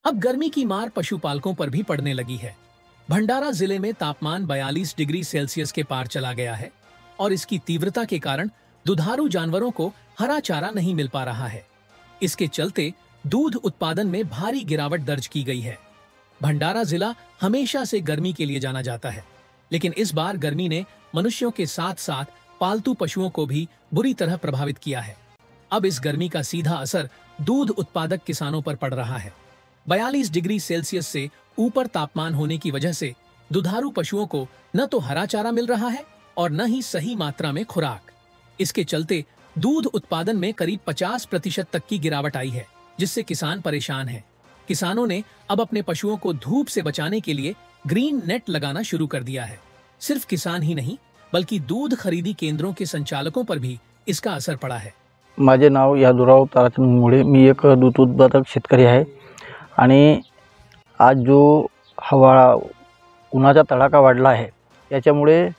अब गर्मी की मार पशुपालकों पर भी पड़ने लगी है। भंडारा जिले में तापमान 42 डिग्री सेल्सियस के पार चला गया है और इसकी तीव्रता के कारण दुधारू जानवरों को हरा चारा नहीं मिल पा रहा है। इसके चलते दूध उत्पादन में भारी गिरावट दर्ज की गई है। भंडारा जिला हमेशा से गर्मी के लिए जाना जाता है, लेकिन इस बार गर्मी ने मनुष्यों के साथ साथ पालतू पशुओं को भी बुरी तरह प्रभावित किया है। अब इस गर्मी का सीधा असर दूध उत्पादक किसानों पर पड़ रहा है। 42 डिग्री सेल्सियस से ऊपर तापमान होने की वजह से दुधारू पशुओं को न तो हरा चारा मिल रहा है और न ही सही मात्रा में खुराक। इसके चलते दूध उत्पादन में करीब 50% तक की गिरावट आई है, जिससे किसान परेशान हैं। किसानों ने अब अपने पशुओं को धूप से बचाने के लिए ग्रीन नेट लगाना शुरू कर दिया है। सिर्फ किसान ही नहीं, बल्कि दूध खरीदी केंद्रों के संचालकों पर भी इसका असर पड़ा है। माझे नाव यादूराव ताराचंद मुळे, मी एक दूध उत्पादक शेतकरी आहे आणि आज जो हवा उन्हाचा तडाखा वाढला आहे याच्यामुळे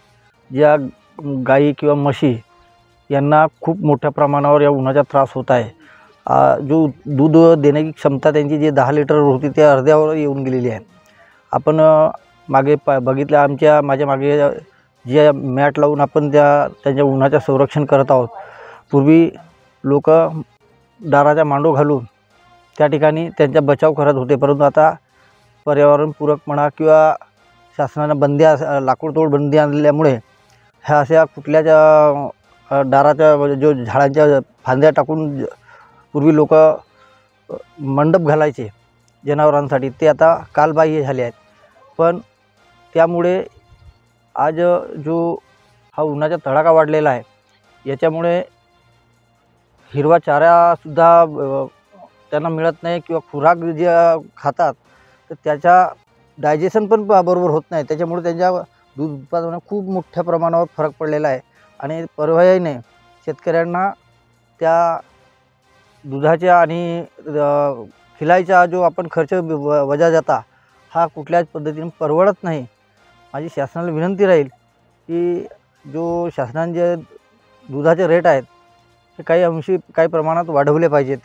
ज्या गाई किंवा म्हशी यांना खूप मोठ्या प्रमाणावर या उन्हाचा त्रास होत आहे। जो दूध देण्याची क्षमता त्यांची जे 10 लिटर होती ते अर्ध्यावर येऊन गेलेली आहे। आपण मागे बघितलं माझ्या मागे जे मॅट लावून आपण त्यांच्या उन्हाचं संरक्षण करत आहोत। पूर्वी लोक दाराचा मांडो घालून त्या ठिकाणी त्यांचा बचाव करत होते, परंतु आता पर्यावरणपूरक म्हणा किंवा शासनाने लाकूड तोड बंदी आणल्यामुळे ह्या अशा कुठल्याच दाराच्या जो झाडांच्या फांद्या टाकून पूर्वी लोक मंडप घालायचे जनावरांसाठी, ते आता कालबाह्य झाले आहेत। पण त्यामुळे आज जो हा उन्हाचा तडाखा वाढलेला आहे याच्यामुळे हिरवा चारासुद्धा त्यांना मिळत नाही किंवा खुराक जे खातात तर त्याचा डायजेशन पण बरोबर होत नाही। त्याच्यामुळे त्यांच्या दूध उत्पादनात खूप मोठ्या प्रमाणावर फरक पडलेला आहे आणि पर्यायाने शेतकऱ्यांना त्या दुधाच्या आणि खिलायचा जो आपण खर्च वजा जाता हा कुठल्याच पद्धतीने परवडत नाही। माझी शासनाला विनंती राहील की जो शासनाचे दुधाचे रेट आहेत ते काही अंशी काही प्रमाणात वाढवले पाहिजेत।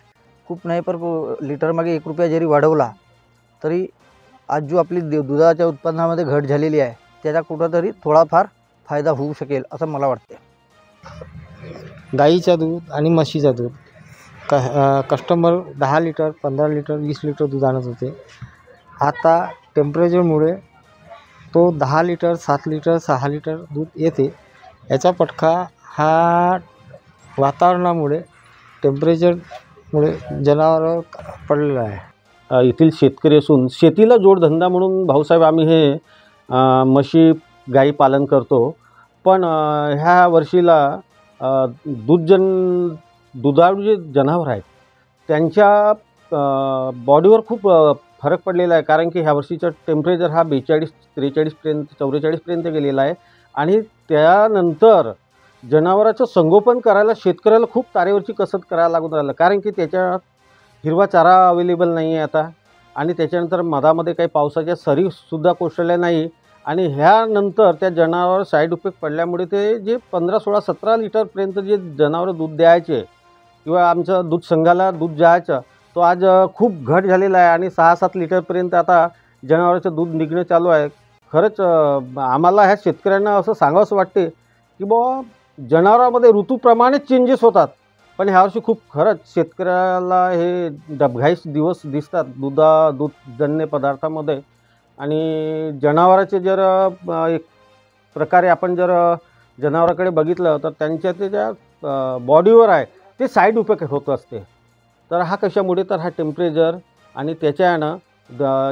खूप नाही पर लिटर मागे 1 रुपया जरी वाढवला तरी आज जो आपली दुधाच्या उत्पन्नामध्ये घट झालेली आहे त्याचा कुठंतरी थोडाफार फायदा होऊ शकेल असं मला वाटते। गाईचं दूध आणि म्हशीचं दूध कस्टमर 10 लिटर 15 लिटर 20 लिटर दूध आणत होते। आता टेम्परेचरमुळे तो 10 लिटर 7 लिटर 6 लिटर दूध येते। याचा फटका हा वातावरणामुळे टेम्परेचरमुळे जनावरांवर पडलेला आहे। येथील शेतकरी असून शेतीला जोडधंदा म्हणून भाऊसाहेब आम्ही हे म्हशी गाई पालन करतो, पण ह्या वर्षीला दुधाळू जे जनावर आहेत त्यांच्या बॉडीवर खूप फरक पडलेला आहे, कारण की ह्या वर्षीचा टेम्परेचर हा 42-43 पर्यंत 44 पर्यंत गेलेला आहे आणि त्यानंतर जनावराचं संगोपन करायला शेतकऱ्याला खूप तारेवरची कसरत करायला लागून राहिलं, कारण की त्याच्यात हिरवा चारा अवेलेबल नाही आहे आता आणि त्याच्यानंतर मधामध्ये काही पावसाच्या सरीसुद्धा कोसळल्या नाही आणि ह्यानंतर त्या जनावरावर साईड इफेक्ट पडल्यामुळे ते जे 15, 16, 17 लिटरपर्यंत जे जनावरं दूध द्यायचे किंवा आमचं दूध संघाला दूध जायचं तो आज खूप घट झालेला आहे आणि 6-7 लिटरपर्यंत आता जनावराचं दूध निघणं चालू आहे। खरंच आम्हाला ह्या शेतकऱ्यांना असं सांगावंसं वाटते की बुवा जनावरांमध्ये ऋतूप्रमाणे चेंजेस होतात, पण ह्यावर्षी खूप खरंच शेतकऱ्याला हे डबघाईस दिवस दिसतात दूधजन्य पदार्थामध्ये आणि जनावराचे जर एक प्रकारे आपण जर जनावराकडे बघितलं तर त्याच्या बॉडीवर आहे ते साईड इफेक्ट होत असते। तर हा कशामुळे, तर हा टेम्परेचर आणि त्याच्यानं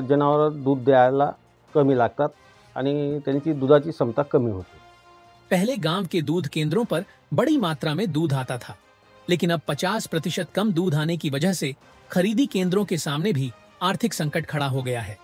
जनावर दूध द्यायला कमी लागतात आणि त्यांची दुधाची क्षमता कमी होते। पहले गांव के दूध केंद्रों पर बड़ी मात्रा में दूध आता था, लेकिन अब 50% कम दूध आने की वजह से खरीदी केंद्रों के सामने भी आर्थिक संकट खड़ा हो गया है।